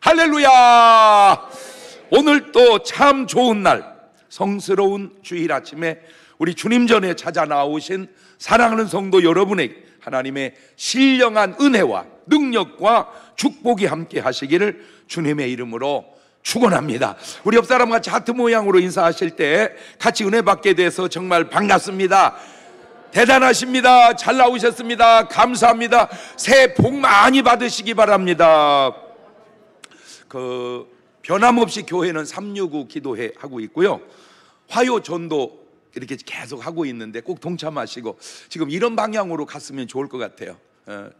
할렐루야! 오늘 또 참 좋은 날, 성스러운 주일 아침에 우리 주님 전에 찾아 나오신 사랑하는 성도 여러분에게 하나님의 신령한 은혜와 능력과 축복이 함께 하시기를 주님의 이름으로 축원합니다. 우리 옆 사람 같이 하트 모양으로 인사하실 때 같이 은혜 받게 돼서 정말 반갑습니다. 대단하십니다. 잘 나오셨습니다. 감사합니다. 새해 복 많이 받으시기 바랍니다. 변함없이 교회는 365 기도회 하고 있고요, 화요 전도 이렇게 계속 하고 있는데 꼭 동참하시고 지금 이런 방향으로 갔으면 좋을 것 같아요.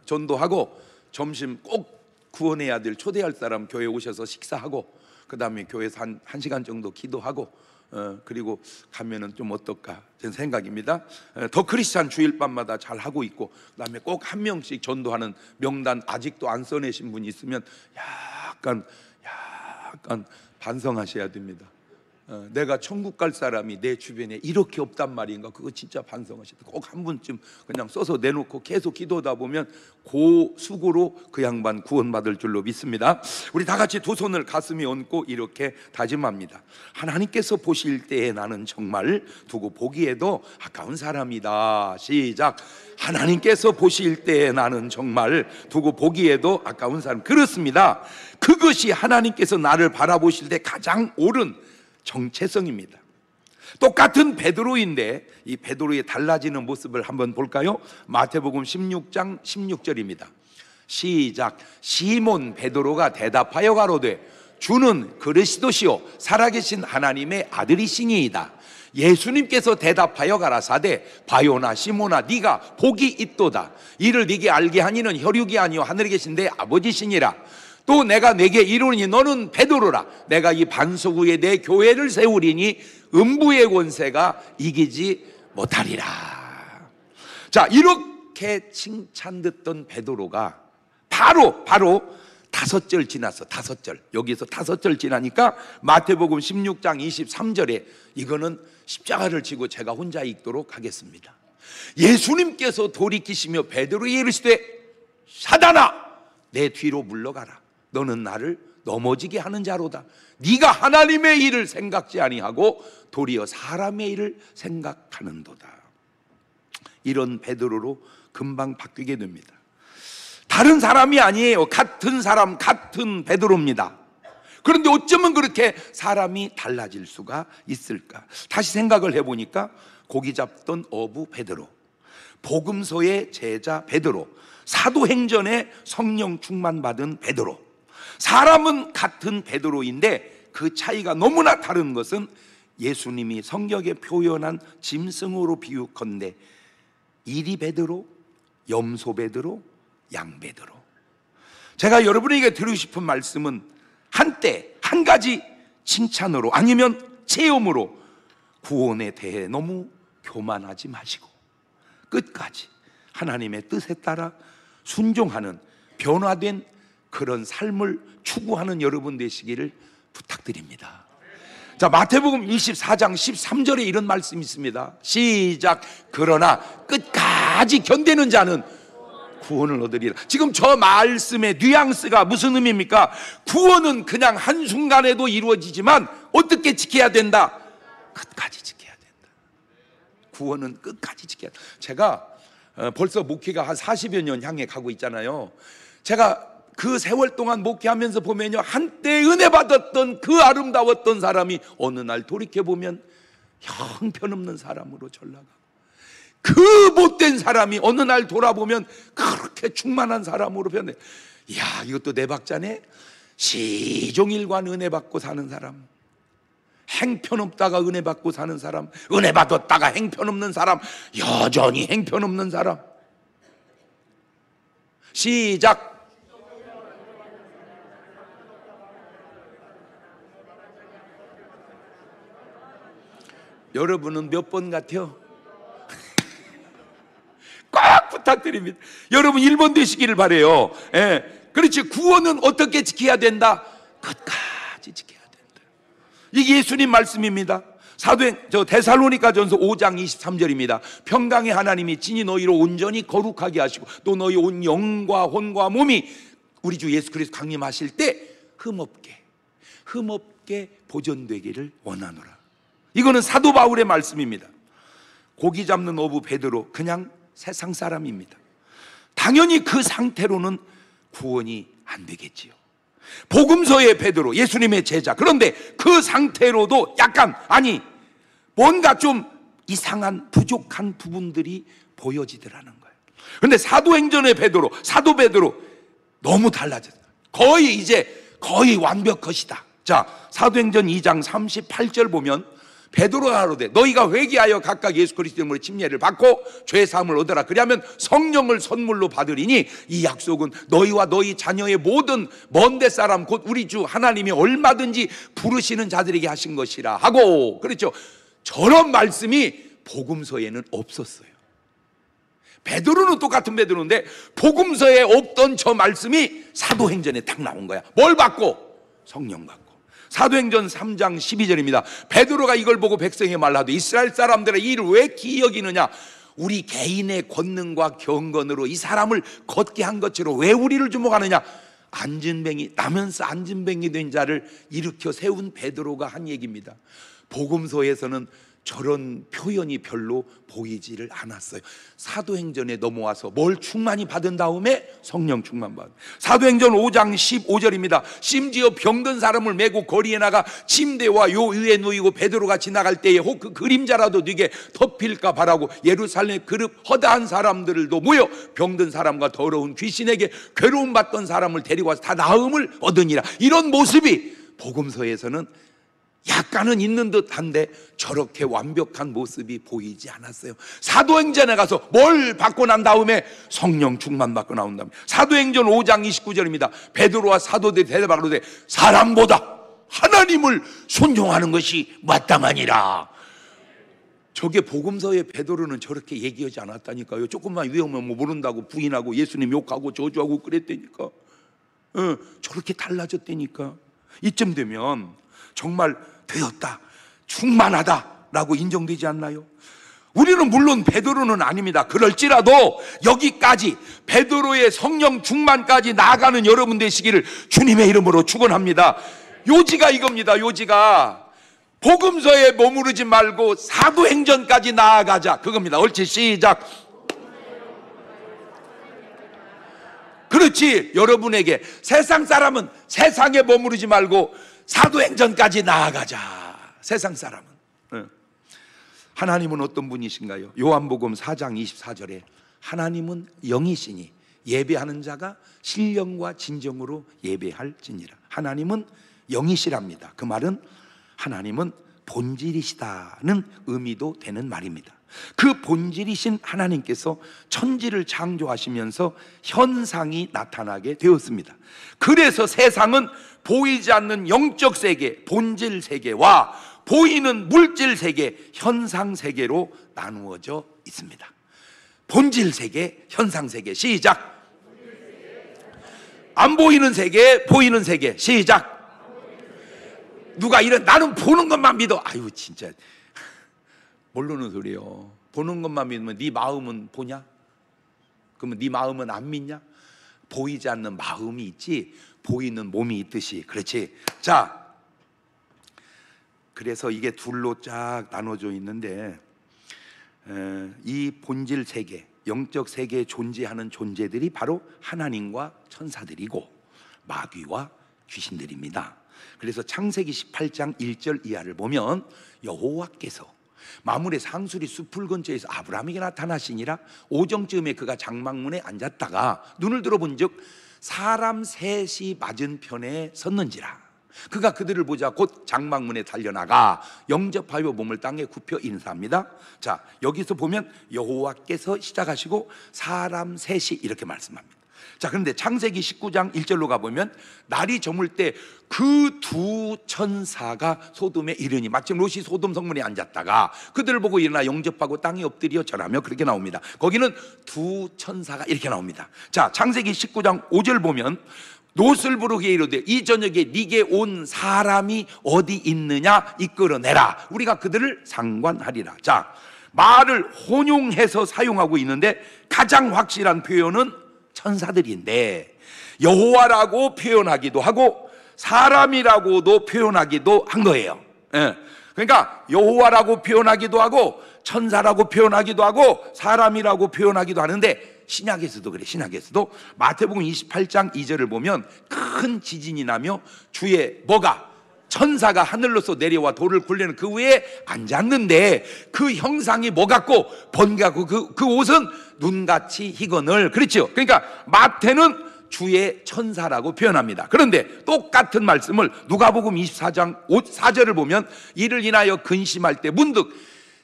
전도하고 점심 꼭 구원의 아들 초대할 사람 교회 오셔서 식사하고 그 다음에 교회에서 한 1시간 정도 기도하고 그리고 가면은 좀 어떨까 제 생각입니다. 더 크리스찬 주일밤마다 잘 하고 있고 그 다음에 꼭 한 명씩 전도하는 명단 아직도 안 써내신 분이 있으면 약간 반성하셔야 됩니다. 내가 천국 갈 사람이 내 주변에 이렇게 없단 말인가, 그거 진짜 반성하셔야 돼요. 꼭 한 분쯤 그냥 써서 내놓고 계속 기도하다 보면 고수고로 그 양반 구원받을 줄로 믿습니다. 우리 다 같이 두 손을 가슴에 얹고 이렇게 다짐합니다. 하나님께서 보실 때에 나는 정말 두고 보기에도 아까운 사람이다. 시작. 하나님께서 보실 때에 나는 정말 두고 보기에도 아까운 사람. 그렇습니다. 그것이 하나님께서 나를 바라보실 때 가장 옳은 정체성입니다. 똑같은 베드로인데 이 베드로의 달라지는 모습을 한번 볼까요? 마태복음 16장 16절입니다. 시작. 시몬 베드로가 대답하여 가로되 주는 그리스도시요 살아계신 하나님의 아들이시니이다. 예수님께서 대답하여 가라사대 바요나 시몬아 네가 복이 있도다. 이를 네게 알게 하니는 혈육이 아니요 하늘에 계신 내 아버지시니라. 또 내가 내게 이르노니 너는 베드로라. 내가 이 반석 위에 내 교회를 세우리니 음부의 권세가 이기지 못하리라. 자, 이렇게 칭찬 듣던 베드로가 바로 5절 지났어. 5절. 여기서 5절 지나니까 마태복음 16장 23절에 이거는 십자가를 지고 제가 혼자 읽도록 하겠습니다. 예수님께서 돌이키시며 베드로에게 이르시되 사단아 내 뒤로 물러가라. 너는 나를 넘어지게 하는 자로다. 네가 하나님의 일을 생각지 아니하고 도리어 사람의 일을 생각하는도다. 이런 베드로로 금방 바뀌게 됩니다. 다른 사람이 아니에요. 같은 사람, 같은 베드로입니다. 그런데 어쩌면 그렇게 사람이 달라질 수가 있을까? 다시 생각을 해보니까 고기 잡던 어부 베드로, 복음서의 제자 베드로, 사도행전에 성령 충만받은 베드로. 사람은 같은 베드로인데 그 차이가 너무나 다른 것은 예수님이 성경에 표현한 짐승으로 비유컨대 이리 베드로, 염소 베드로, 양 베드로. 제가 여러분에게 드리고 싶은 말씀은 한때 한 가지 칭찬으로 아니면 체험으로 구원에 대해 너무 교만하지 마시고 끝까지 하나님의 뜻에 따라 순종하는 변화된 그런 삶을 추구하는 여러분 되시기를 부탁드립니다. 자, 마태복음 24장 13절에 이런 말씀이 있습니다. 시작. 그러나 끝까지 견디는 자는 구원을 얻으리라. 지금 저 말씀의 뉘앙스가 무슨 의미입니까? 구원은 그냥 한순간에도 이루어지지만 어떻게 지켜야 된다? 끝까지 지켜야 된다. 구원은 끝까지 지켜야 된다. 제가 벌써 목회가 한 40여 년 향해 가고 있잖아요. 제가 그 세월 동안 목회하면서 보면요, 한때 은혜 받았던 그 아름다웠던 사람이 어느 날 돌이켜보면 형편없는 사람으로 전락하고, 그 못된 사람이 어느 날 돌아보면 그렇게 충만한 사람으로 변해. 이야, 이것도 내 박자네. 시종일관 은혜 받고 사는 사람, 행편없다가 은혜 받고 사는 사람, 은혜 받았다가 행편없는 사람, 여전히 행편없는 사람. 시작. 여러분은 몇 번 같아요? 꼭 부탁드립니다. 여러분 1번 되시기를 바라요. 예. 그렇지. 구원은 어떻게 지켜야 된다? 끝까지 지켜야 된다. 이게 예수님 말씀입니다. 데살로니가전서 5장 23절입니다. 평강의 하나님이 친히 너희로 온전히 거룩하게 하시고 또 너희 온 영과 혼과 몸이 우리 주 예수 그리스도 강림하실 때 흠없게 보존되기를 원하노라. 이거는 사도 바울의 말씀입니다. 고기 잡는 어부 베드로 그냥 세상 사람입니다. 당연히 그 상태로는 구원이 안 되겠지요. 복음서의 베드로, 예수님의 제자. 그런데 그 상태로도 약간, 뭔가 좀 이상한 부족한 부분들이 보여지더라는 거예요. 그런데 사도행전의 베드로, 사도 베드로 너무 달라졌어요. 거의 완벽하시다. 자, 사도행전 2장 38절 보면 베드로가 가로되 너희가 회개하여 각각 예수 그리스도 이름으로 침례를 받고 죄 사함을 얻으라. 그리하면 성령을 선물로 받으리니 이 약속은 너희와 너희 자녀의 모든 먼데 사람 곧 우리 주 하나님이 얼마든지 부르시는 자들에게 하신 것이라 하고, 그렇죠. 저런 말씀이 복음서에는 없었어요. 베드로는 똑같은 베드로인데 복음서에 없던 저 말씀이 사도행전에 딱 나온 거야. 뭘 받고? 성령 받고. 사도행전 3장 12절입니다. 베드로가 이걸 보고 백성에게 말하되 이스라엘 사람들의 이 일을 왜 기이 여기느냐? 우리 개인의 권능과 경건으로 이 사람을 걷게 한 것으로 왜 우리를 주목하느냐? 나면서 안진뱅이 된 자를 일으켜 세운 베드로가 한 얘기입니다. 복음서에서는 저런 표현이 별로 보이지를 않았어요. 사도행전에 넘어와서 뭘 충만히 받은 다음에 성령 충만 받은. 사도행전 5장 15절입니다. 심지어 병든 사람을 메고 거리에 나가 침대와 요 위에 누이고 베드로가 지나갈 때에 혹 그 그림자라도 네게 덮일까 바라고 예루살렘 그룹 허다한 사람들도 모여 병든 사람과 더러운 귀신에게 괴로움 받던 사람을 데리고 와서 다 나음을 얻으니라. 이런 모습이 복음서에서는 약간은 있는 듯한데 저렇게 완벽한 모습이 보이지 않았어요. 사도행전에 가서 뭘 받고 난 다음에 성령 충만 받고 나온답니다. 사도행전 5장 29절입니다. 베드로와 사도들이 대답하되 사람보다 하나님을 순종하는 것이 마땅하니라. 저게 복음서의 베드로는 저렇게 얘기하지 않았다니까요. 조금만 위험하면 모른다고 부인하고 예수님 욕하고 저주하고 그랬다니까. 저렇게 달라졌다니까. 이쯤 되면 정말 되었다, 충만하다라고 인정되지 않나요? 우리는 물론 베드로는 아닙니다. 그럴지라도 여기까지 베드로의 성령 충만까지 나아가는 여러분 되시기를 주님의 이름으로 축원합니다. 요지가 이겁니다. 요지가 복음서에 머무르지 말고 사도행전까지 나아가자, 그겁니다. 옳지, 시작. 그렇지. 여러분에게 세상 사람은 세상에 머무르지 말고 사도행전까지 나아가자. 세상 사람은. 하나님은 어떤 분이신가요? 요한복음 4장 24절에 하나님은 영이시니 예배하는 자가 신령과 진정으로 예배할지니라. 하나님은 영이시랍니다. 그 말은 하나님은 본질이시다는 의미도 되는 말입니다. 그 본질이신 하나님께서 천지를 창조하시면서 현상이 나타나게 되었습니다. 그래서 세상은 보이지 않는 영적 세계, 본질 세계와 보이는 물질 세계, 현상 세계로 나누어져 있습니다. 본질 세계, 현상 세계, 시작. 안 보이는 세계, 보이는 세계, 시작. 누가 이래, 나는 보는 것만 믿어. 아유 진짜 모르는 소리요. 보는 것만 믿으면 네 마음은 보냐? 그러면 네 마음은 안 믿냐? 보이지 않는 마음이 있지 보이는 몸이 있듯이. 그렇지. 자, 그래서 이게 둘로 쫙 나눠져 있는데 이 본질 세계, 영적 세계에 존재하는 존재들이 바로 하나님과 천사들이고 마귀와 귀신들입니다. 그래서 창세기 18장 1절 이하를 보면 여호와께서 마물의 상수리 숲을 근처에서 아브라함에게 나타나시니라. 오정쯤에 그가 장막문에 앉았다가 눈을 들어본즉 사람 셋이 맞은편에 섰는지라. 그가 그들을 보자 곧 장막문에 달려나가 영접하여 몸을 땅에 굽혀 인사합니다. 자, 여기서 보면 여호와께서 시작하시고 사람 셋이 이렇게 말씀합니다. 자, 그런데 창세기 19장 1절로 가보면 날이 저물 때 그 두 천사가 소돔에 이르니, 마침 롯이 소돔 성문에 앉았다가 그들을 보고 일어나 영접하고 땅에 엎드려 절하며, 그렇게 나옵니다. 거기는 두 천사가 이렇게 나옵니다. 자, 창세기 19장 5절 보면 롯을 부르게 이르되 이 저녁에 네게 온 사람이 어디 있느냐 이끌어내라. 우리가 그들을 상관하리라. 자, 말을 혼용해서 사용하고 있는데 가장 확실한 표현은 천사들인데 여호와라고 표현하기도 하고 사람이라고도 표현하기도 한 거예요. 예. 그러니까 여호와라고 표현하기도 하고 천사라고 표현하기도 하고 사람이라고 표현하기도 하는데, 신약에서도 그래. 신약에서도 마태복음 28장 2절을 보면 큰 지진이 나며 주의 뭐가? 천사가 하늘로서 내려와 돌을 굴리는 그 위에 앉았는데 그 형상이 뭐 같고 번개같고 그 옷은 눈같이 희건을, 그렇죠? 그러니까 마태는 주의 천사라고 표현합니다. 그런데 똑같은 말씀을 누가복음 24장 4절을 보면 이를 인하여 근심할 때 문득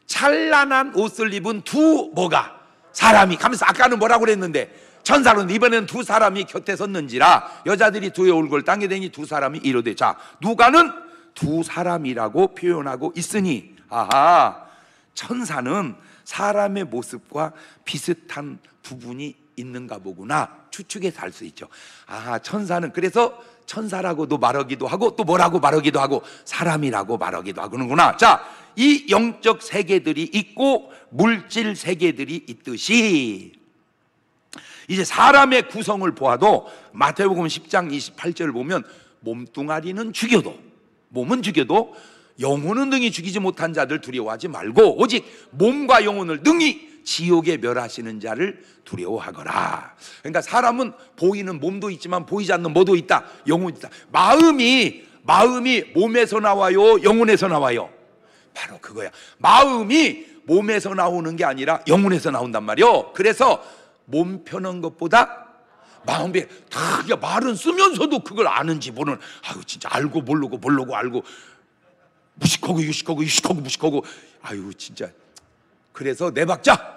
찬란한 옷을 입은 두 뭐가? 사람이 가면서, 아까는 뭐라고 그랬는데 천사로는, 이번에는 두 사람이 곁에 섰는지라 여자들이 두의 얼굴 땅에 대니 두 사람이 이르되, 자, 누가는 두 사람이라고 표현하고 있으니, 아하, 천사는 사람의 모습과 비슷한 부분이 있는가 보구나 추측해서 알 수 있죠. 아, 천사는 그래서 천사라고도 말하기도 하고 또 뭐라고 말하기도 하고 사람이라고 말하기도 하는구나. 자, 이 영적 세계들이 있고 물질 세계들이 있듯이 이제 사람의 구성을 보아도 마태복음 10장 28절을 보면 몸뚱아리는 죽여도, 몸은 죽여도 영혼은 능히 죽이지 못한 자들 두려워하지 말고 오직 몸과 영혼을 능히 지옥에 멸하시는 자를 두려워하거라. 그러니까 사람은 보이는 몸도 있지만 보이지 않는 뭐도 있다? 영혼이 있다. 마음이 몸에서 나와요? 영혼에서 나와요? 바로 그거야. 마음이 몸에서 나오는 게 아니라 영혼에서 나온단 말이요. 그래서 몸 펴는 것보다 마음이 다, 말은 쓰면서도 그걸 아는지 모르는, 아유 진짜 알고 모르고 알고 무식하고 유식하고 무식하고, 아유 진짜. 그래서 네 박자,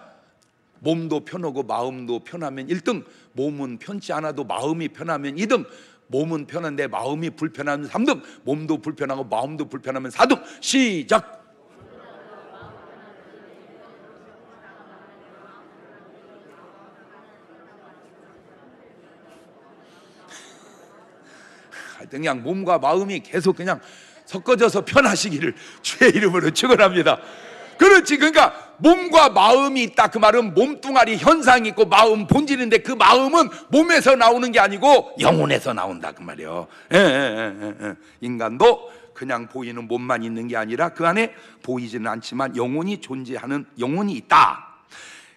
몸도 편하고 마음도 편하면 1등, 몸은 편치 않아도 마음이 편하면 2등, 몸은 편한데 마음이 불편하면 3등, 몸도 불편하고 마음도 불편하면 4등. 시작. 하여튼 그냥 몸과 마음이 계속 그냥 섞어져서 편하시기를 주의 이름으로 축원합니다. 그렇지. 그러니까 몸과 마음이 있다, 그 말은 몸뚱아리 현상이 있고 마음 본질인데 그 마음은 몸에서 나오는 게 아니고 영혼에서 나온다, 그 말이에요. 인간도 그냥 보이는 몸만 있는 게 아니라 그 안에 보이지는 않지만 영혼이 존재하는 영혼이 있다.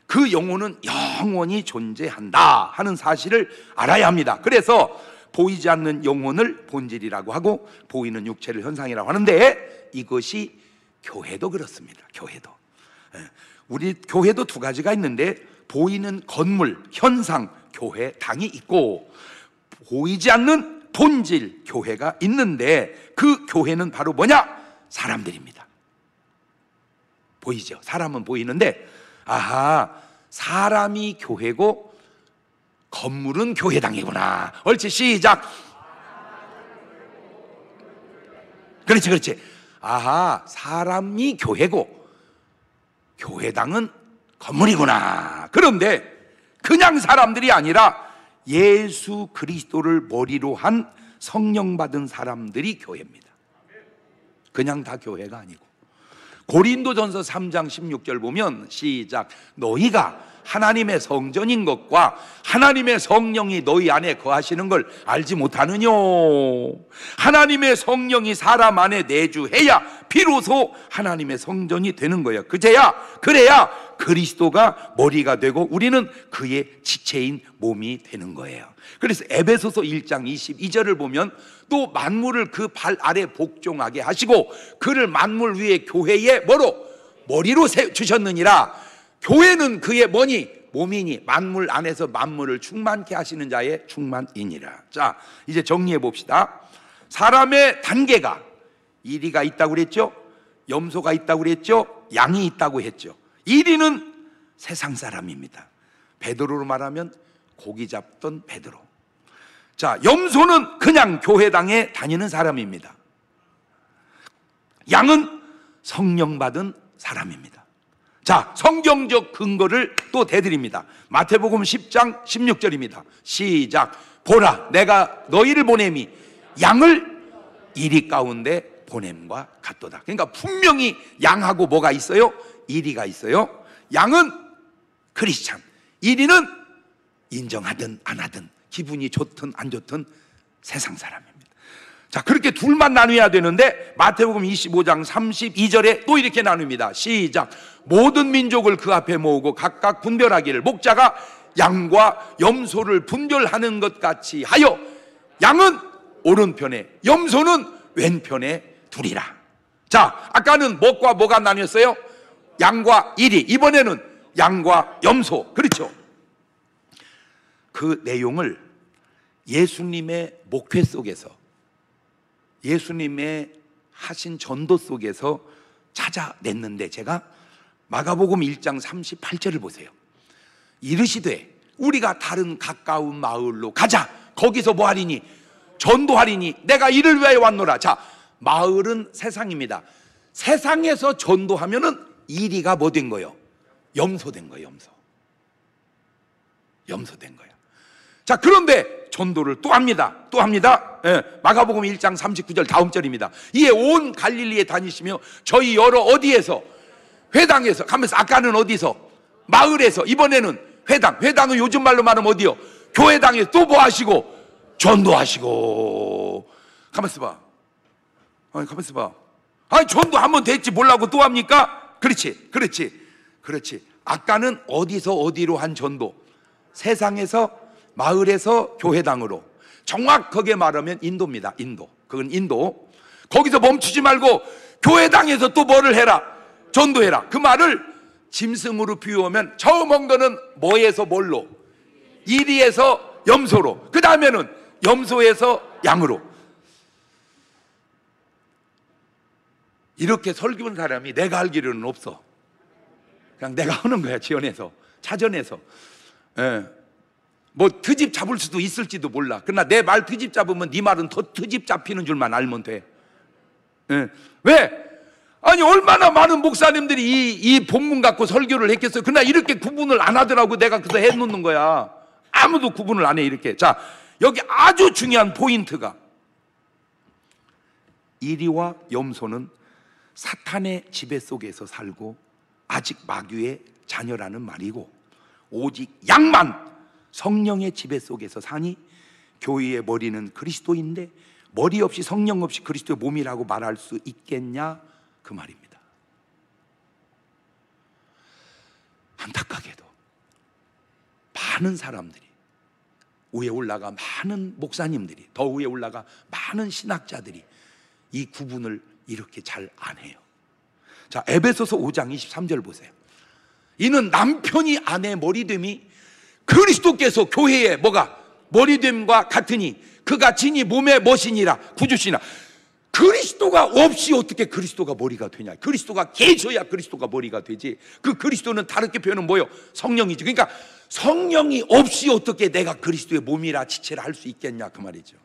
그 영혼은 영원히 존재한다 하는 사실을 알아야 합니다. 그래서 보이지 않는 영혼을 본질이라고 하고 보이는 육체를 현상이라고 하는데, 이것이 교회도 그렇습니다. 교회도, 우리 교회도 두 가지가 있는데 보이는 건물, 현상, 교회, 당이 있고 보이지 않는 본질, 교회가 있는데 그 교회는 바로 뭐냐? 사람들입니다. 보이죠? 사람은 보이는데, 아하, 사람이 교회고 건물은 교회당이구나. 옳지, 시작. 그렇지. 아하, 사람이 교회고 교회당은 건물이구나. 그런데 그냥 사람들이 아니라 예수 그리스도를 머리로 한 성령 받은 사람들이 교회입니다. 그냥 다 교회가 아니고. 고린도전서 3장 16절 보면 시작. 너희가 하나님의 성전인 것과 하나님의 성령이 너희 안에 거하시는 걸 알지 못하느냐? 하나님의 성령이 사람 안에 내주해야 비로소 하나님의 성전이 되는 거예요. 그래야 그리스도가 머리가 되고 우리는 그의 지체인 몸이 되는 거예요. 그래서 에베소서 1장 22절을 보면 또 만물을 그 발 아래 복종하게 하시고 그를 만물 위에 교회의 머리로 주셨느니라. 교회는 그의 몸이니 만물 안에서 만물을 충만케 하시는 자의 충만이니라. 자, 이제 정리해 봅시다. 사람의 단계가, 이리가 있다고 그랬죠? 염소가 있다고 그랬죠? 양이 있다고 했죠. 이리는 세상 사람입니다. 베드로로 말하면 고기 잡던 베드로. 자, 염소는 그냥 교회당에 다니는 사람입니다. 양은 성령 받은 사람입니다. 자, 성경적 근거를 또 대드립니다. 마태복음 10장 16절입니다. 시작. 보라, 내가 너희를 보냄이 양을 이리 가운데 보냄과 같도다. 그러니까 분명히 양하고 뭐가 있어요? 이리가 있어요. 양은 크리스찬, 이리는 인정하든 안 하든 기분이 좋든 안 좋든 세상 사람입니다. 자, 그렇게 둘만 나눠야 되는데 마태복음 25장 32절에 또 이렇게 나눕니다. 시작. 모든 민족을 그 앞에 모으고 각각 분별하기를 목자가 양과 염소를 분별하는 것 같이 하여 양은 오른편에 염소는 왼편에 두리라. 자, 아까는 뭐가 뭐가 나뉘었어요? 양과 이리. 이번에는 양과 염소. 그렇죠? 그 내용을 예수님의 목회 속에서, 예수님의 하신 전도 속에서 찾아냈는데, 제가 마가복음 1장 38절을 보세요. 이르시되 우리가 다른 가까운 마을로 가자. 거기서 뭐 하리니? 전도하리니 내가 이를 위하여 왔노라. 자, 마을은 세상입니다. 세상에서 전도하면은 이리가 뭐 된 거예요? 염소 된 거예요. 염소 된 거예요. 자, 그런데 전도를 또 합니다. 예, 마가복음 1장 39절 다음 절입니다. 이에 온 갈릴리에 다니시며 저희 여러 어디에서, 회당에서 가면서, 아까는 어디서? 마을에서. 이번에는 회당은 요즘 말로 말하면 어디요? 교회당에서 또 뭐 하시고? 전도하시고. 가만있어 봐. 가만있어 봐. 아니, 전도 한번 됐지 뭐라고 또 합니까? 그렇지. 아까는 어디서 어디로 한 전도? 세상에서, 마을에서 교회당으로. 정확하게 말하면 인도입니다. 그건 인도. 거기서 멈추지 말고 교회당에서 또 뭐를 해라? 전도해라. 그 말을 짐승으로 비유하면 처음 온 거는 뭐에서 뭘로? 이리에서 염소로. 그 다음에는 염소에서 양으로. 이렇게 설교한 사람이 내가 알기로는 없어. 그냥 내가 하는 거야. 지어내서, 찾아내서. 뭐 트집 잡을 수도 있을지도 몰라. 그러나 내 말 트집 잡으면 네 말은 더 트집 잡히는 줄만 알면 돼. 왜? 아니, 얼마나 많은 목사님들이 이 본문 갖고 설교를 했겠어요. 그러나 이렇게 구분을 안 하더라고. 내가 그래서 해놓는 거야. 아무도 구분을 안 해, 이렇게. 자, 여기 아주 중요한 포인트가, 이리와 염소는 사탄의 지배 속에서 살고 아직 마귀의 자녀라는 말이고, 오직 양만 성령의 지배 속에서 사니 교회의 머리는 그리스도인데 머리 없이, 성령 없이 그리스도의 몸이라고 말할 수 있겠냐, 그 말입니다. 안타깝게도 많은 사람들이, 위에 올라가 많은 목사님들이, 더 위에 올라가 많은 신학자들이 이 구분을 이렇게 잘 안 해요. 자, 에베소서 5장 23절 보세요. 이는 남편이 아내 머리됨이 그리스도께서 교회의 뭐가? 머리됨과 같으니 그가 진이 몸의 머신이라 구주시나. 그리스도가 없이 어떻게 그리스도가 머리가 되냐? 그리스도가 계셔야 그리스도가 머리가 되지. 그 그리스도는 다르게 표현은 뭐예요? 성령이지. 그러니까 성령이 없이 어떻게 내가 그리스도의 몸이라 지체를 할 수 있겠냐, 그 말이죠.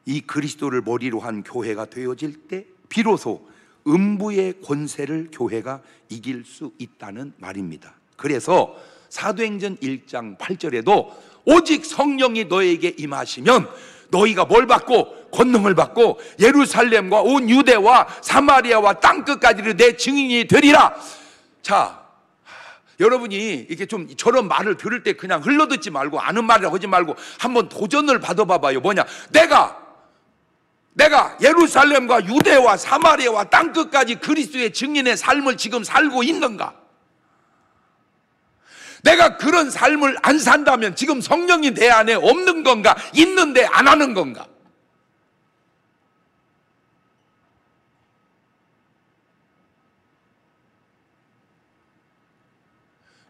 이 그리스도를 머리로 한 교회가 되어질 때 비로소 음부의 권세를 교회가 이길 수 있다는 말입니다. 그래서 사도행전 1장 8절에도 오직 성령이 너에게 임하시면 너희가 뭘 받고? 권능을 받고 예루살렘과 온 유대와 사마리아와 땅끝까지를 내 증인이 되리라. 자, 여러분이 이렇게 좀 저런 말을 들을 때 그냥 흘러듣지 말고, 아는 말이라고 하지 말고 한번 도전을 받아봐봐요. 뭐냐? 내가 예루살렘과 유대와 사마리아와 땅끝까지 그리스도의 증인의 삶을 지금 살고 있는가? 내가 그런 삶을 안 산다면 지금 성령이 내 안에 없는 건가? 있는데 안 하는 건가?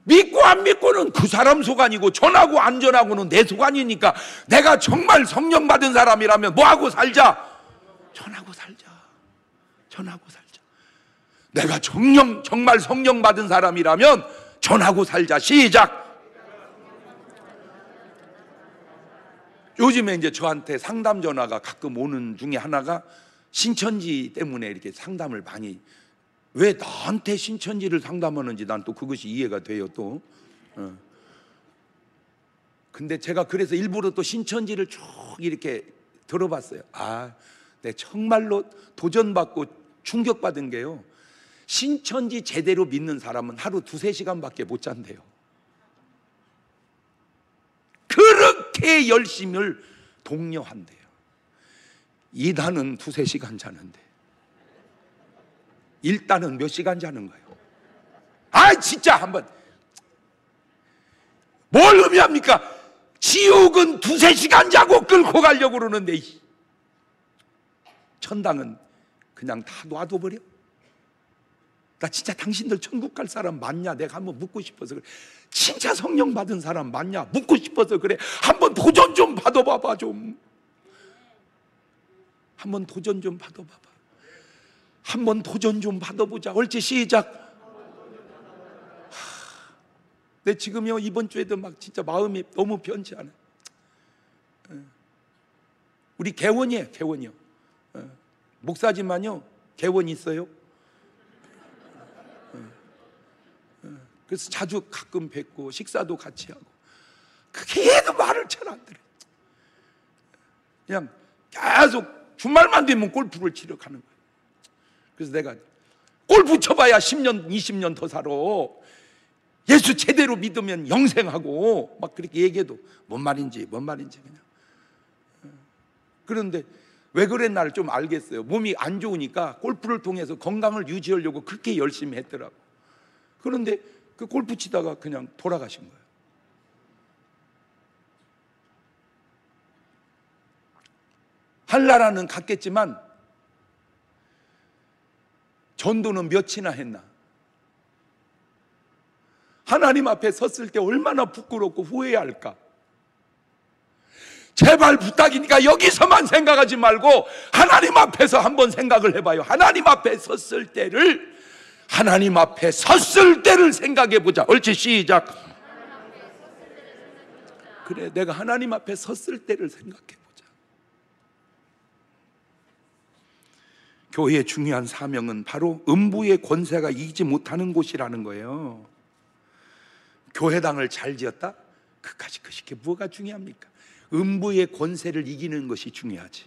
믿고 안 믿고는 그 사람 속안이고, 전하고 안 전하고는 내 속안이니까, 내가 정말 성령 받은 사람이라면 뭐하고 살자? 전하고 살자. 내가 정말 성령 받은 사람이라면 전하고 살자. 시작. 요즘에 이제 저한테 상담 전화가 가끔 오는 중에 하나가 신천지 때문에 이렇게 상담을 많이, 왜 나한테 신천지를 상담하는지 난 또 그것이 이해가 돼요. 또 근데 제가 그래서 일부러 또 신천지를 쭉 이렇게 들어봤어요. 내 정말로 도전받고 충격받은 게요, 신천지 제대로 믿는 사람은 하루 2-3시간밖에 못 잔대요. 그렇게 열심을 독려한대요. 이단은 2-3시간 자는데 일단은 몇 시간 자는 거예요? 아 진짜 한번 뭘 의미합니까? 지옥은 2-3시간 자고 끌고 가려고 그러는데 천당은 그냥 다 놔둬버려? 나 진짜 당신들 천국 갈 사람 맞냐? 내가 한번 묻고 싶어서 그래. 진짜 성령 받은 사람 맞냐? 묻고 싶어서 그래. 한번 도전 좀 받아봐봐 좀. 한번 도전 좀 받아봐봐. 한번 도전 좀 받아보자. 옳지 시작. 내 지금요 이번 주에도 막 진짜 마음이 너무 편치 않아. 우리 개원이에요, 개원이요. 목사지만요 개원 있어요. 그래서 자주 가끔 뵙고 식사도 같이 하고. 그게 해도 말을 잘 안 들어. 그냥 계속 주말만 되면 골프를 치러 가는 거예요. 그래서 내가 골프 쳐봐야 10년 20년 더 살아. 예수 제대로 믿으면 영생하고 막 그렇게 얘기해도 뭔 말인지 그냥. 그런데 왜 그랬나를 좀 알겠어요. 몸이 안 좋으니까 골프를 통해서 건강을 유지하려고 그렇게 열심히 했더라고. 그런데 그 골프 치다가 그냥 돌아가신 거예요. 한나라는 갔겠지만 전도는 몇이나 했나? 하나님 앞에 섰을 때 얼마나 부끄럽고 후회할까? 제발 부탁이니까 여기서만 생각하지 말고 하나님 앞에서 한번 생각을 해봐요. 하나님 앞에 섰을 때를 생각해 보자. 옳지 시작. 그래 내가 하나님 앞에 섰을 때를 생각해 보자. 교회의 중요한 사명은 바로 음부의 권세가 이기지 못하는 곳이라는 거예요. 교회당을 잘 지었다? 그까짓 것이 뭐가 중요합니까? 음부의 권세를 이기는 것이 중요하지.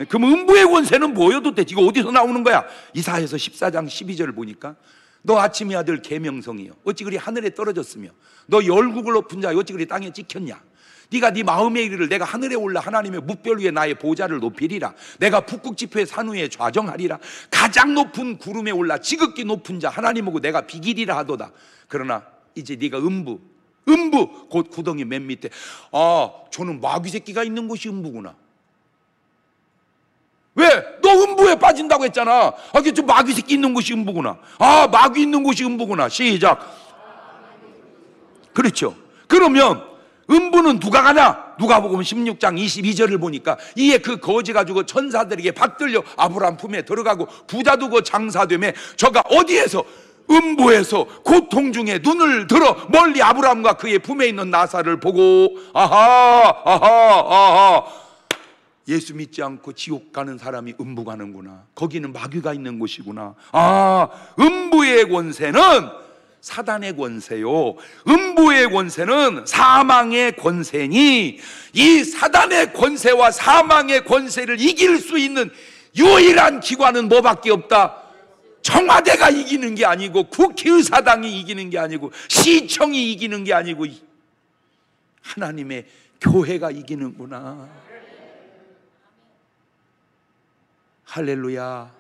그럼 음부의 권세는 뭐여도 돼? 이거 어디서 나오는 거야? 이사야서 14장 12절을 보니까 너 아침의 아들 계명성이여 어찌 그리 하늘에 떨어졌으며 너 열국을 엎은 자 어찌 그리 땅에 찍혔냐? 네가 네 마음에 이르기를 내가 하늘에 올라 하나님의 뭇별 위에 나의 보좌를 높이리라. 내가 북극지표의 산 위에 좌정하리라. 가장 높은 구름에 올라 지극히 높은 자 하나님하고 내가 비기리라 하도다. 그러나 이제 네가 음부 곧 구덩이 맨 밑에. 아 저는 마귀 새끼가 있는 곳이 음부구나. 왜? 너 음부에 빠진다고 했잖아. 아, 저 마귀 새끼 있는 곳이 음부구나. 아, 마귀 있는 곳이 음부구나. 시작. 그렇죠. 그러면 음부는 누가 가나? 누가복음 16장 22절을 보니까 이에 그 거지 가지고 천사들에게 받들려 아브라함 품에 들어가고 부자도 그 장사되매 저가 어디에서? 음부에서 고통 중에 눈을 들어 멀리 아브라함과 그의 품에 있는 나사를 보고 아하 예수 믿지 않고 지옥 가는 사람이 음부 가는구나. 거기는 마귀가 있는 곳이구나. 아, 음부의 권세는 사단의 권세요. 음부의 권세는 사망의 권세니 이 사단의 권세와 사망의 권세를 이길 수 있는 유일한 기관은 뭐밖에 없다? 청와대가 이기는 게 아니고 국회의사당이 이기는 게 아니고 시청이 이기는 게 아니고 하나님의 교회가 이기는구나. 할렐루야.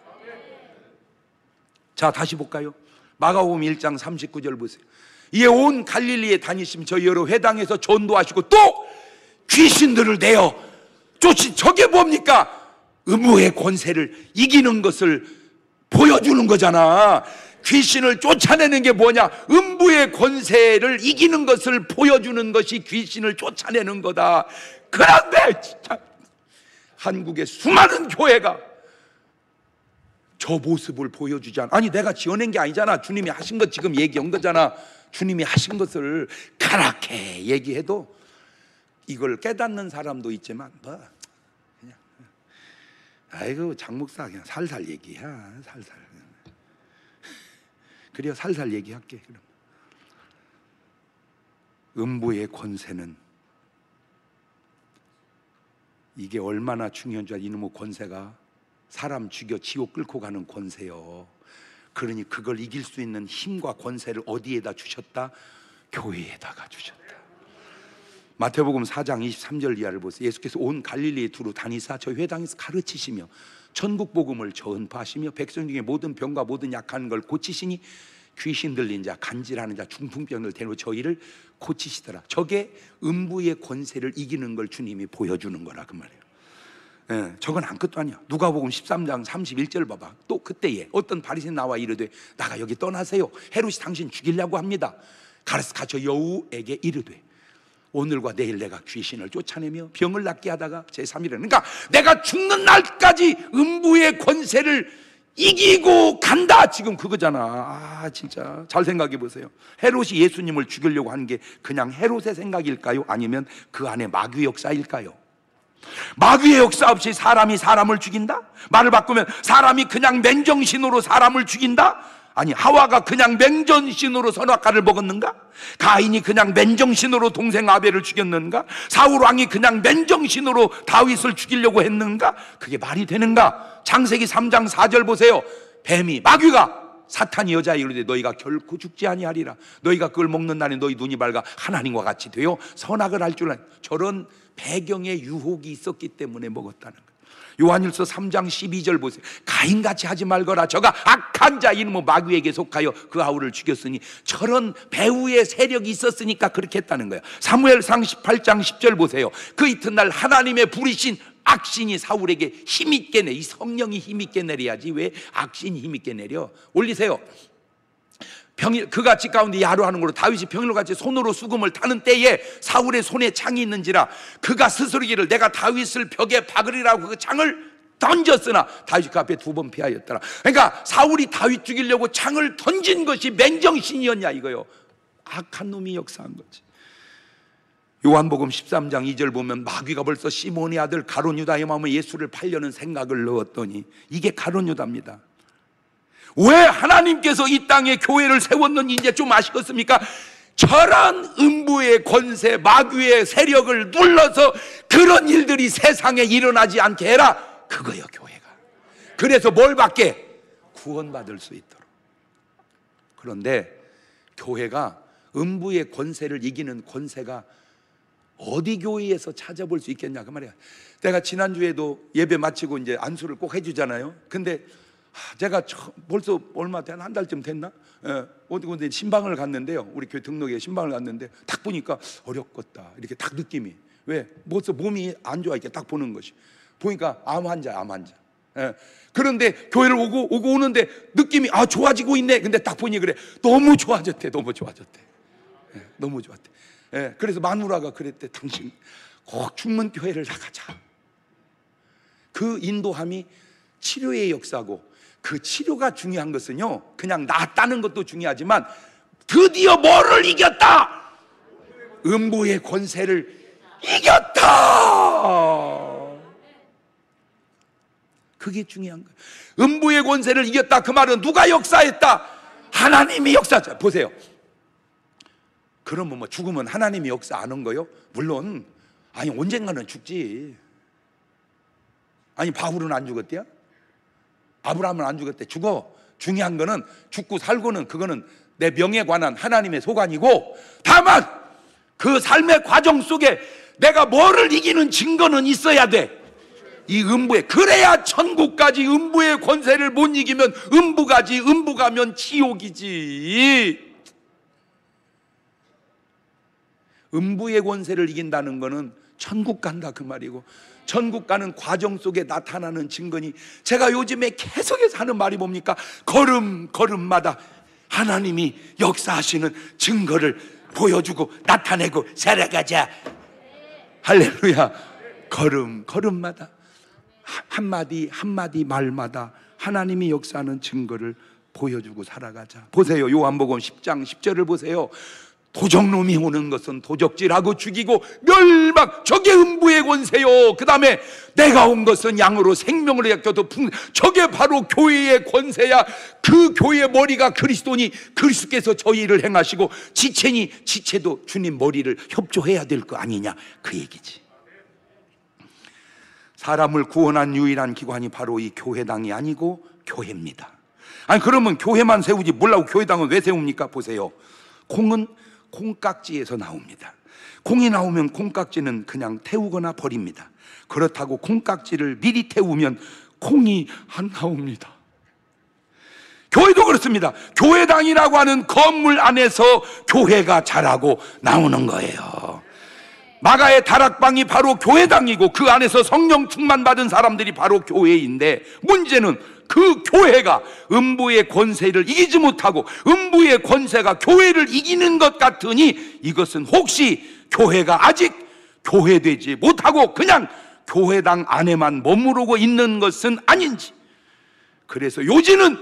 자 다시 볼까요? 마가복음 1장 39절 보세요. 이에 온 갈릴리에 다니시며 저희 여러 회당에서 전도하시고 또 귀신들을 내어 쫓이. 저게 뭡니까? 음부의 권세를 이기는 것을 보여주는 거잖아. 귀신을 쫓아내는 게 뭐냐? 음부의 권세를 이기는 것을 보여주는 것이 귀신을 쫓아내는 거다. 그런데 진짜 한국의 수많은 교회가 저 모습을 보여주지 않아. 아니 내가 지어낸 게 아니잖아. 주님이 하신 것 지금 얘기한 거잖아. 주님이 하신 것을 그렇게 얘기해도 이걸 깨닫는 사람도 있지만 뭐 그냥 아이고 장 목사 그냥 살살 얘기해. 살살. 그래요 살살 얘기할게. 그럼 음부의 권세는 이게 얼마나 중요한 줄 알아? 이놈의 권세가 사람 죽여 지옥 끌고 가는 권세요. 그러니 그걸 이길 수 있는 힘과 권세를 어디에다 주셨다? 교회에다가 주셨다. 마태복음 4장 23절 이하를 보세요. 예수께서 온 갈릴리에 두루 다니사 저희 회당에서 가르치시며 천국 복음을 전파하시며 백성 중에 모든 병과 모든 약한 걸 고치시니 귀신 들린 자, 간질하는 자, 중풍병을 데리고 저희를 고치시더라. 저게 음부의 권세를 이기는 걸 주님이 보여주는 거라 그 말이에요. 예, 저건 아무것도 아니야. 누가복음 13장 31절 봐봐. 또 그때에 어떤 바리새인 나와 이르되 나가 여기 떠나세요. 헤롯이 당신 죽이려고 합니다. 가라사 가서 여우에게 이르되 오늘과 내일 내가 귀신을 쫓아내며 병을 낫게 하다가 제3일에, 그러니까 내가 죽는 날까지 음부의 권세를 이기고 간다, 지금 그거잖아. 아, 진짜 잘 생각해 보세요. 헤롯이 예수님을 죽이려고 하는 게 그냥 헤롯의 생각일까요? 아니면 그 안에 마귀의 역사일까요? 마귀의 역사 없이 사람이 사람을 죽인다? 말을 바꾸면 사람이 그냥 맨정신으로 사람을 죽인다? 아니, 하와가 그냥 맨정신으로 선악과를 먹었는가? 가인이 그냥 맨정신으로 동생 아벨을 죽였는가? 사울 왕이 그냥 맨정신으로 다윗을 죽이려고 했는가? 그게 말이 되는가? 창세기 3장 4절 보세요. 뱀이, 마귀가 사탄이 여자에 이르되 너희가 결코 죽지 아니하리라. 너희가 그걸 먹는 날에 너희 눈이 밝아 하나님과 같이 되어 선악을 알 줄 아니. 저런 배경에 유혹이 있었기 때문에 먹었다는 거예요. 요한일서 3장 12절 보세요. 가인같이 하지 말거라. 저가 악한 자 이놈의 마귀에게 속하여 그 아우를 죽였으니, 저런 배후의 세력이 있었으니까 그렇게 했다는 거예요. 사무엘상 18장 10절 보세요. 그 이튿날 하나님의 부리신 악신이 사울에게 힘있게 내, 이 성령이 힘있게 내려야지 왜 악신이 힘있게 내려? 올리세요. 평일 그같이 가운데 야로하는 걸로 다윗이 평일같이 손으로 수금을 타는 때에 사울의 손에 창이 있는지라 그가 스스로 이르기를 내가 다윗을 벽에 박으리라고 그 창을 던졌으나 다윗이 그 앞에 2번 피하였더라. 그러니까 사울이 다윗 죽이려고 창을 던진 것이 맨정신이었냐 이거요. 악한 놈이 역사한 거지. 요한복음 13장 2절 보면 마귀가 벌써 시몬의 아들 가룟 유다의 마음에 예수를 팔려는 생각을 넣었더니, 이게 가룟 유다입니다. 왜 하나님께서 이 땅에 교회를 세웠는지 이제 좀 아시겠습니까? 저런 음부의 권세, 마귀의 세력을 눌러서 그런 일들이 세상에 일어나지 않게 해라, 그거예요 교회가. 그래서 뭘 받게? 구원받을 수 있도록. 그런데 교회가 음부의 권세를 이기는 권세가 어디 교회에서 찾아볼 수 있겠냐 그 말이야. 내가 지난주에도 예배 마치고 이제 안수를 꼭 해주잖아요. 근데 제가 벌써 얼마 된 한 달쯤 됐나? 어디 신방을 갔는데요. 우리 교회 등록에 신방을 갔는데 딱 보니까 어렵겠다 이렇게 딱 느낌이. 왜? 벌써 몸이 안 좋아 이렇게 딱 보는 것이. 보니까 암 환자. 그런데 교회를 오고 오는데 느낌이 좋아지고 있네. 근데 딱 보니 그래, 너무 좋아졌대. 너무 좋았대. 그래서 마누라가 그랬대. 당신 꼭 중문교회를 나가자. 그 인도함이 치료의 역사고, 그 치료가 중요한 것은요, 그냥 낫다는 것도 중요하지만 드디어 뭐를 이겼다? 음부의 권세를 이겼다. 그게 중요한 거예요. 음부의 권세를 이겼다. 그 말은 누가 역사했다? 하나님이 역사하자. 보세요. 그러면 뭐 죽으면 하나님이 역사 안 한 거요? 물론 아니 언젠가는 죽지. 아니 바울은 안 죽었대요? 아브라함은 안 죽었대. 죽어. 중요한 거는 죽고 살고는 그거는 내 명에 관한 하나님의 소관이고, 다만 그 삶의 과정 속에 내가 뭐를 이기는 증거는 있어야 돼. 이 음부에. 그래야 천국까지. 음부의 권세를 못 이기면 음부가지. 음부 가면 지옥이지. 음부의 권세를 이긴다는 거는 천국 간다 그 말이고, 천국 가는 과정 속에 나타나는 증거니, 제가 요즘에 계속해서 하는 말이 뭡니까? 걸음마다 하나님이 역사하시는 증거를 보여주고 나타내고 살아가자. 할렐루야. 걸음마다 한마디 말마다 하나님이 역사하는 증거를 보여주고 살아가자. 보세요. 요한복음 10장 10절을 보세요. 도적놈이 오는 것은 도적질하고 죽이고 멸망, 저게 음부의 권세요. 그 다음에 내가 온 것은 양으로 생명을 약겨도 저게 바로 교회의 권세야. 그 교회의 머리가 그리스도니 그리스도께서 저희를 행하시고 지체니 지체도 주님 머리를 협조해야 될 거 아니냐 그 얘기지. 사람을 구원한 유일한 기관이 바로 이 교회당이 아니고 교회입니다. 아니 그러면 교회만 세우지 뭐라고 교회당은 왜 세웁니까? 보세요. 콩은 콩깍지에서 나옵니다. 콩이 나오면 콩깍지는 그냥 태우거나 버립니다. 그렇다고 콩깍지를 미리 태우면 콩이 안 나옵니다. 교회도 그렇습니다. 교회당이라고 하는 건물 안에서 교회가 자라고 나오는 거예요. 마가의 다락방이 바로 교회당이고 그 안에서 성령 충만 받은 사람들이 바로 교회인데, 문제는 그 교회가 음부의 권세를 이기지 못하고 음부의 권세가 교회를 이기는 것 같으니 이것은 혹시 교회가 아직 교회되지 못하고 그냥 교회당 안에만 머무르고 있는 것은 아닌지. 그래서 요지는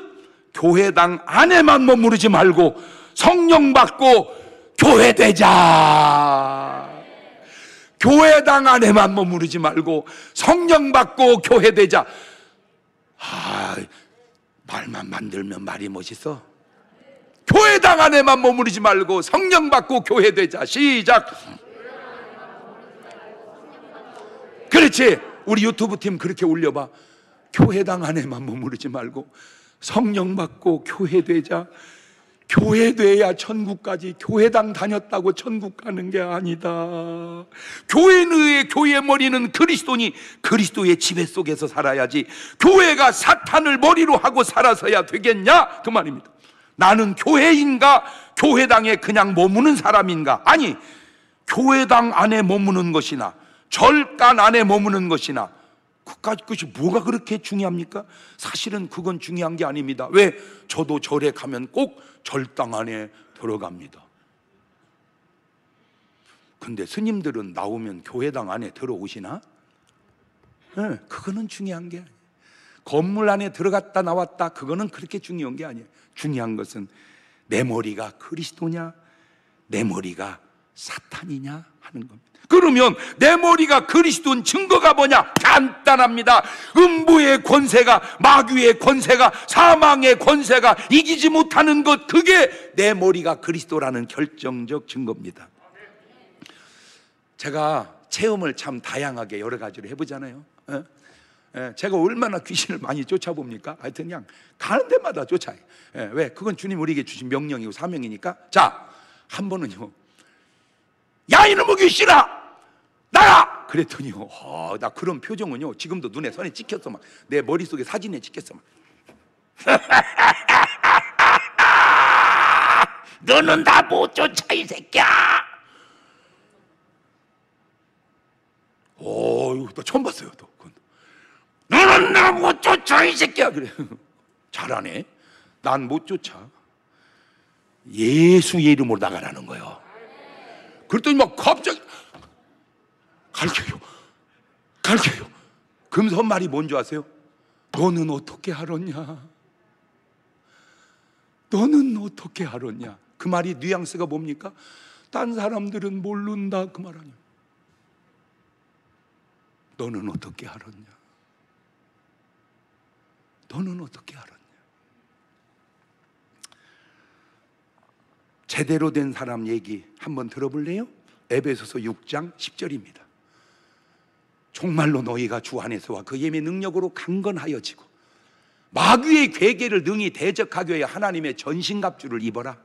교회당 안에만 머무르지 말고 성령 받고 교회되자. 교회당 안에만 머무르지 말고 성령 받고 교회되자. 말만 만들면 말이 멋있어. 교회당 안에만 머무르지 말고 성령 받고 교회되자. 시작. 그렇지. 우리 유튜브 팀 그렇게 올려봐. 교회당 안에만 머무르지 말고 성령 받고 교회되자. 교회돼야 천국까지. 교회당 다녔다고 천국 가는 게 아니다. 교회의 교회 머리는 그리스도니 그리스도의 지배 속에서 살아야지. 교회가 사탄을 머리로 하고 살아서야 되겠냐 그 말입니다. 나는 교회인가 교회당에 그냥 머무는 사람인가? 아니, 교회당 안에 머무는 것이나 절간 안에 머무는 것이나 그것이 뭐가 그렇게 중요합니까? 사실은 그건 중요한 게 아닙니다. 왜? 저도 절에 가면 꼭 절당 안에 들어갑니다. 근데 스님들은 나오면 교회당 안에 들어오시나? 네, 그거는 중요한 게 아니에요. 건물 안에 들어갔다 나왔다 그거는 그렇게 중요한 게 아니에요. 중요한 것은 내 머리가 그리스도냐 내 머리가 사탄이냐 하는 겁니다. 그러면 내 머리가 그리스도인 증거가 뭐냐? 간단합니다. 음부의 권세가, 마귀의 권세가, 사망의 권세가 이기지 못하는 것, 그게 내 머리가 그리스도라는 결정적 증거입니다. 제가 체험을 참 다양하게 여러 가지로 해보잖아요. 제가 얼마나 귀신을 많이 쫓아봅니까? 하여튼 그냥 가는 데마다 쫓아요. 왜? 그건 주님 우리에게 주신 명령이고 사명이니까. 자, 한 번은요, 야 이놈의 귀신아 나가! 그랬더니요, 나 그런 표정은요 지금도 눈에 선에 찍혔어. 막 내 머릿속에 사진에 찍혔어. 막 너는 나 못 쫓아 이 새끼야. 나 처음 봤어요. 또 너는 나 못 쫓아 이 새끼야. 그래. 잘하네. 난 못 쫓아. 예수의 이름으로 나가라는 거예요. 그랬더니 막 갑자기 가르쳐요. 금선 말이 뭔지 아세요? 너는 어떻게 하렀냐? 너는 어떻게 하렀냐? 그 말이 뉘앙스가 뭡니까? 딴 사람들은 모른다 그 말 아니야. 너는 어떻게 하렀냐? 너는 어떻게 하렀냐? 제대로 된 사람 얘기 한번 들어볼래요? 에베소서 6장 10절입니다. 정말로 너희가 주 안에서와 그 예매 능력으로 강건하여지고 마귀의 괴계를 능히 대적하기 위해 하나님의 전신갑주를 입어라.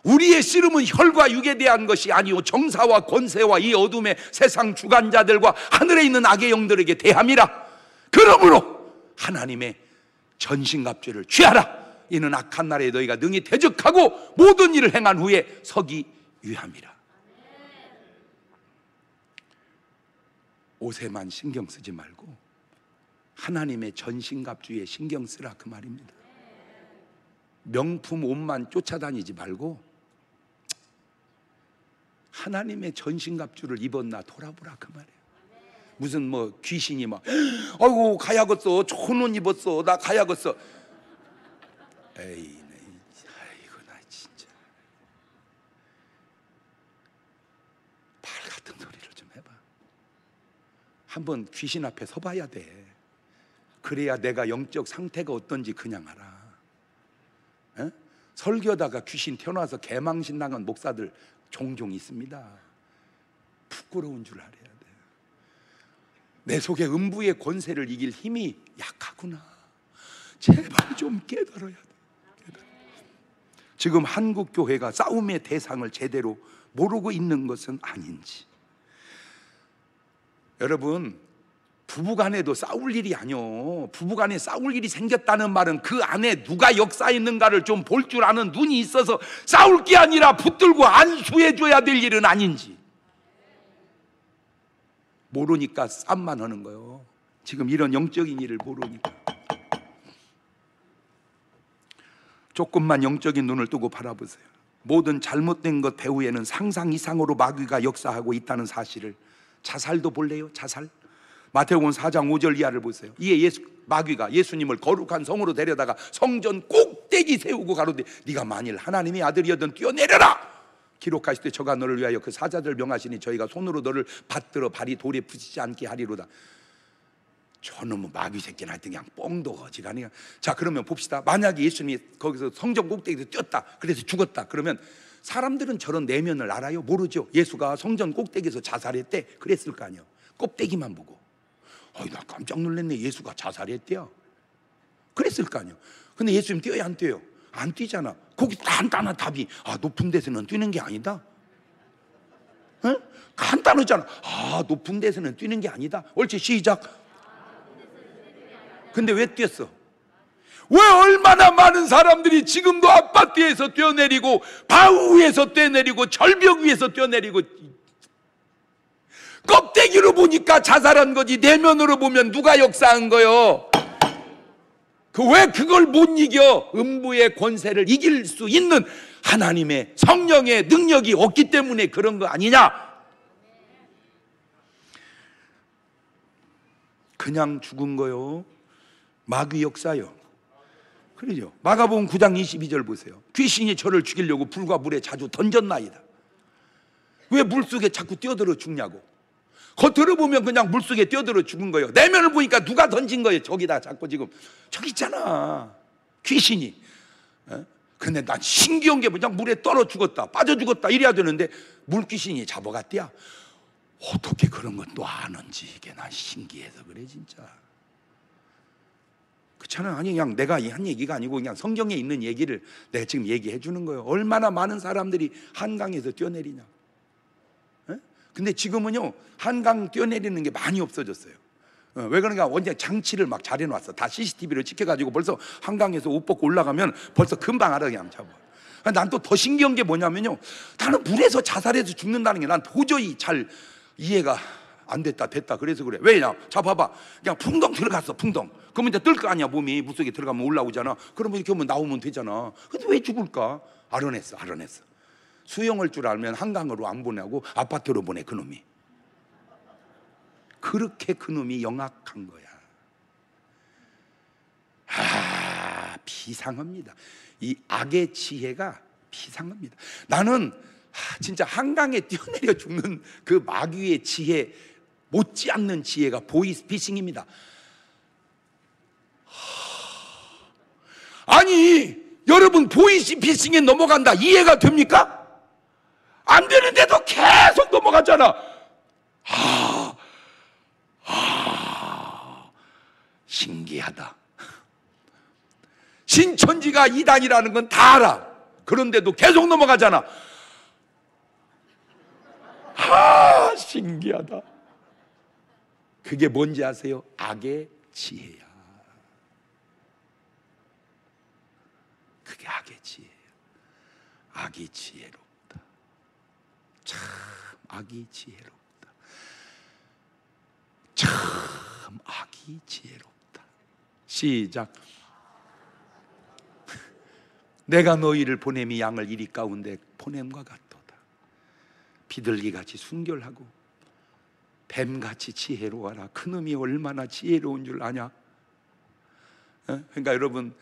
우리의 씨름은 혈과 육에 대한 것이 아니오 정사와 권세와 이 어둠의 세상 주관자들과 하늘에 있는 악의 영들에게 대함이라. 그러므로 하나님의 전신갑주를 취하라. 이는 악한 날에 너희가 능히 대적하고 모든 일을 행한 후에 서기 위함이라. 옷에만 신경 쓰지 말고 하나님의 전신갑주에 신경 쓰라 그 말입니다. 명품 옷만 쫓아다니지 말고 하나님의 전신갑주를 입었나 돌아보라 그 말이에요. 무슨 뭐 귀신이 막 아이고 가야겠어 좋은 옷 입었어 나 가야겠어. 에이 아이고 나 진짜 발 같은 소리를 좀 해봐. 한번 귀신 앞에 서봐야 돼. 그래야 내가 영적 상태가 어떤지 그냥 알아. 에? 설교하다가 귀신 튀어나와서 개망신 당한 목사들 종종 있습니다. 부끄러운 줄 알아야 돼. 내 속에 음부의 권세를 이길 힘이 약하구나. 제발 좀 깨달아야 돼. 지금 한국 교회가 싸움의 대상을 제대로 모르고 있는 것은 아닌지. 여러분, 부부간에도 싸울 일이 아니요. 부부간에 싸울 일이 생겼다는 말은 그 안에 누가 역사했는가를 좀 볼 줄 아는 눈이 있어서 싸울 게 아니라 붙들고 안수해줘야 될 일은 아닌지. 모르니까 싸움만 하는 거예요. 지금 이런 영적인 일을 모르니까. 조금만 영적인 눈을 뜨고 바라보세요. 모든 잘못된 것 배후에는 상상 이상으로 마귀가 역사하고 있다는 사실을. 자살도 볼래요? 자살? 마태복음 4장 5절 이하를 보세요. 이에 마귀가 예수님을 거룩한 성으로 데려다가 성전 꼭대기 세우고 가로되 네가 만일 하나님의 아들이었던 뛰어내려라. 기록하실 때 저가 너를 위하여 그 사자들 명하시니 저희가 손으로 너를 받들어 발이 돌에 부딪히지 않게 하리로다. 저놈의 마귀 새끼는 하여튼 그냥 뻥도 어지간해요. 자, 그러면 봅시다. 만약에 예수님이 거기서 성전 꼭대기에서 뛰었다, 그래서 죽었다, 그러면 사람들은 저런 내면을 알아요? 모르죠. 예수가 성전 꼭대기에서 자살했대, 그랬을 거 아니에요. 껍데기만 보고 나 깜짝 놀랐네, 예수가 자살했대요, 그랬을 거 아니에요. 근데 예수님 뛰어야 안 뛰어요? 안 뛰잖아. 거기 간단한 답이 높은 데서는 뛰는 게 아니다. 응? 간단하잖아. 높은 데서는 뛰는 게 아니다. 옳지, 시작. 근데 왜 뛰었어? 왜 얼마나 많은 사람들이 지금도 아파트에서 뛰어내리고 바위 위에서 뛰어내리고 절벽 위에서 뛰어내리고. 껍데기로 보니까 자살한 거지 내면으로 보면 누가 역사한 거요? 왜 그걸 못 이겨? 음부의 권세를 이길 수 있는 하나님의 성령의 능력이 없기 때문에 그런 거 아니냐? 그냥 죽은 거요. 마귀 역사요. 그러죠. 마가복음 9장 22절 보세요. 귀신이 저를 죽이려고 불과 물에 자주 던졌나이다. 왜 물속에 자꾸 뛰어들어 죽냐고. 겉으로 보면 그냥 물속에 뛰어들어 죽은 거예요. 내면을 보니까 누가 던진 거예요. 저기다 자꾸 지금 저기 있잖아, 귀신이. 근데 난 신기한 게 그냥 물에 떨어 죽었다, 빠져 죽었다 이래야 되는데 물귀신이 잡아갔대야. 어떻게 그런 건 또 아는지 이게 난 신기해서 그래 진짜. 그렇잖아. 아니 그냥 내가 한 얘기가 아니고 그냥 성경에 있는 얘기를 내가 지금 얘기해 주는 거예요. 얼마나 많은 사람들이 한강에서 뛰어내리냐. 근데 지금은요 한강 뛰어내리는 게 많이 없어졌어요. 왜 그런가? 완전 장치를 막 잘 해놨어. 다 CCTV를 찍혀가지고 벌써 한강에서 옷 벗고 올라가면 벌써 금방 알아, 그냥 잡아. 난 또 더 신기한 게 뭐냐면요, 나는 물에서 자살해서 죽는다는 게 난 도저히 잘 이해가 안 됐다. 그래서 그래. 왜냐? 자 봐봐, 그냥 풍덩 들어갔어, 풍덩. 그러면 이제 뜰 거 아니야. 몸이 물속에 들어가면 올라오잖아. 그러면 이렇게 하면 나오면 되잖아. 근데 왜 죽을까? 알아냈어. 수영할 줄 알면 한강으로 안 보내고 아파트로 보내, 그놈이. 그렇게 그놈이 영악한 거야. 비상합니다. 이 악의 지혜가 비상합니다. 나는 진짜 한강에 뛰어내려 죽는 그 마귀의 지혜 못지않는 지혜가 보이스피싱입니다. 아니 여러분, 보이스피싱에 넘어간다 이해가 됩니까? 안 되는데도 계속 넘어가잖아. 신기하다. 신천지가 이단이라는 건 다 알아. 그런데도 계속 넘어가잖아. 신기하다. 그게 뭔지 아세요? 악의 지혜야. 그게 악의 지혜야. 악이 지혜롭다. 참 악이 지혜롭다. 참 악이 지혜롭다. 시작. 내가 너희를 보냄이 양을 이리 가운데 보냄과 같도다. 비둘기같이 순결하고 뱀같이 지혜로워라. 그놈이 얼마나 지혜로운 줄 아냐? 그러니까 여러분,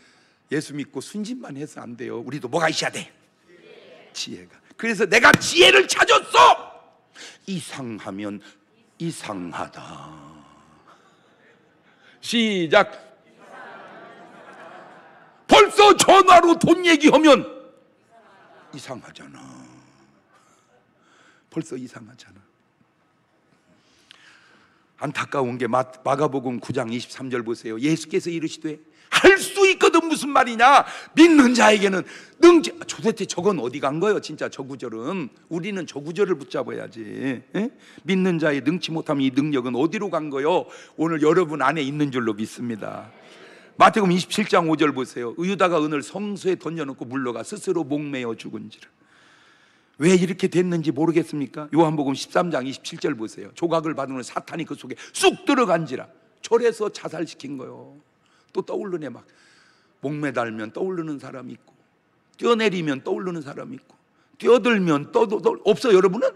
예수 믿고 순진만 해서 안 돼요. 우리도 뭐가 있어야 돼? 지혜가. 그래서 내가 지혜를 찾았어. 이상하면 이상하다. 시작. 벌써 전화로 돈 얘기하면 이상하잖아. 벌써 이상하잖아. 안타까운 게 마가복음 9장 23절 보세요. 예수께서 이르시되 할 수 있거든. 무슨 말이냐? 믿는 자에게는 능지. 도대체 저건 어디 간 거예요? 진짜 저 구절은. 우리는 저 구절을 붙잡아야지. 에? 믿는 자의 능치 못하면 이 능력은 어디로 간 거요? 오늘 여러분 안에 있는 줄로 믿습니다. 마태복음 27장 5절 보세요. 유다가 은을 성소에 던져놓고 물러가 스스로 목매어 죽은지라. 왜 이렇게 됐는지 모르겠습니까? 요한복음 13장 27절 보세요. 조각을 받으면 사탄이 그 속에 쑥 들어간지라. 절에서 자살시킨 거요. 또 떠오르네. 막 목매달면 떠오르는 사람이 있고, 뛰어내리면 떠오르는 사람이 있고, 뛰어들면 없어. 여러분은?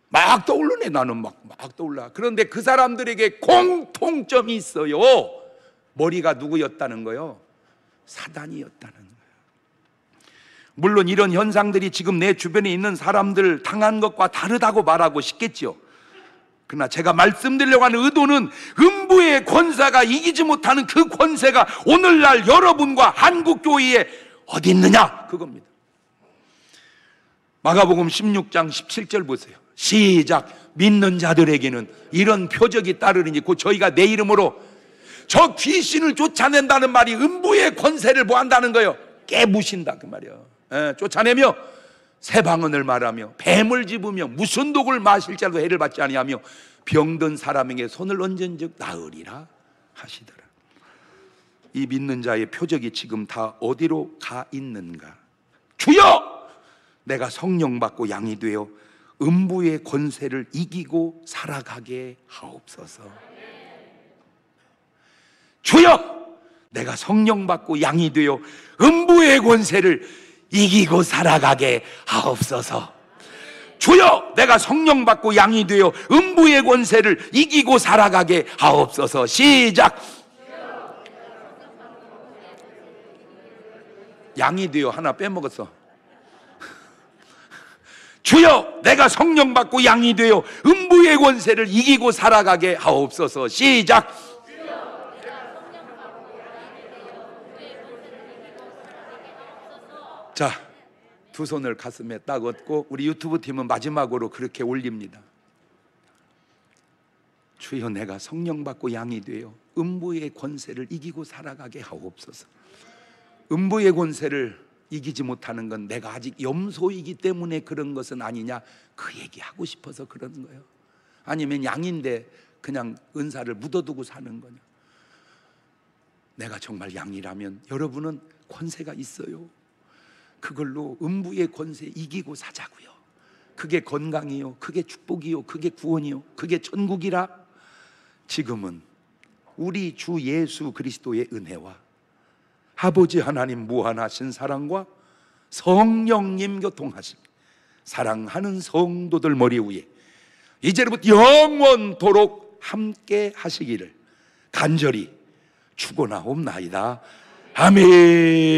막 떠오르네. 나는 막 떠올라. 그런데 그 사람들에게 공통점이 있어요. 머리가 누구였다는 거요? 사단이었다는 거예요. 물론 이런 현상들이 지금 내 주변에 있는 사람들 당한 것과 다르다고 말하고 싶겠죠. 그러나 제가 말씀드리려고 하는 의도는 음부의 권세가 이기지 못하는 그 권세가 오늘날 여러분과 한국교회에 어디 있느냐, 그겁니다. 마가복음 16장 17절 보세요. 시작. 믿는 자들에게는 이런 표적이 따르리니 곧 저희가 내 이름으로 저 귀신을 쫓아낸다는 말이 음부의 권세를 뭐 한다는 거예요? 깨부신다 그 말이에요. 쫓아내며 새 방언을 말하며 뱀을 집으며 무슨 독을 마실 자도 해를 받지 아니하며 병든 사람에게 손을 얹은 즉 나으리라 하시더라. 이 믿는 자의 표적이 지금 다 어디로 가 있는가? 주여, 내가 성령 받고 양이 되어 음부의 권세를 이기고 살아가게 하옵소서. 주여, 내가 성령 받고 양이 되어 음부의 권세를 이기고 살아가게 하옵소서. 주여, 내가 성령 받고 양이 되어 음부의 권세를 이기고 살아가게 하옵소서. 시작. 양이 되어 하나 빼먹었어. 주여, 내가 성령 받고 양이 되어 음부의 권세를 이기고 살아가게 하옵소서. 시작. 자, 두 손을 가슴에 딱 얹고 우리 유튜브 팀은 마지막으로 그렇게 올립니다. 주여, 내가 성령 받고 양이 되어 음부의 권세를 이기고 살아가게 하옵소서. 음부의 권세를 이기지 못하는 건 내가 아직 염소이기 때문에 그런 것은 아니냐, 그 얘기하고 싶어서 그러는 거예요. 아니면 양인데 그냥 은사를 묻어두고 사는 거냐. 내가 정말 양이라면 여러분은 권세가 있어요. 그걸로 음부의 권세 이기고 사자고요. 그게 건강이요, 그게 축복이요, 그게 구원이요, 그게 천국이라. 지금은 우리 주 예수 그리스도의 은혜와 아버지 하나님 무한하신 사랑과 성령님 교통하심, 사랑하는 성도들 머리 위에 이제부터 영원토록 함께 하시기를 간절히 축원하옵나이다. 아멘.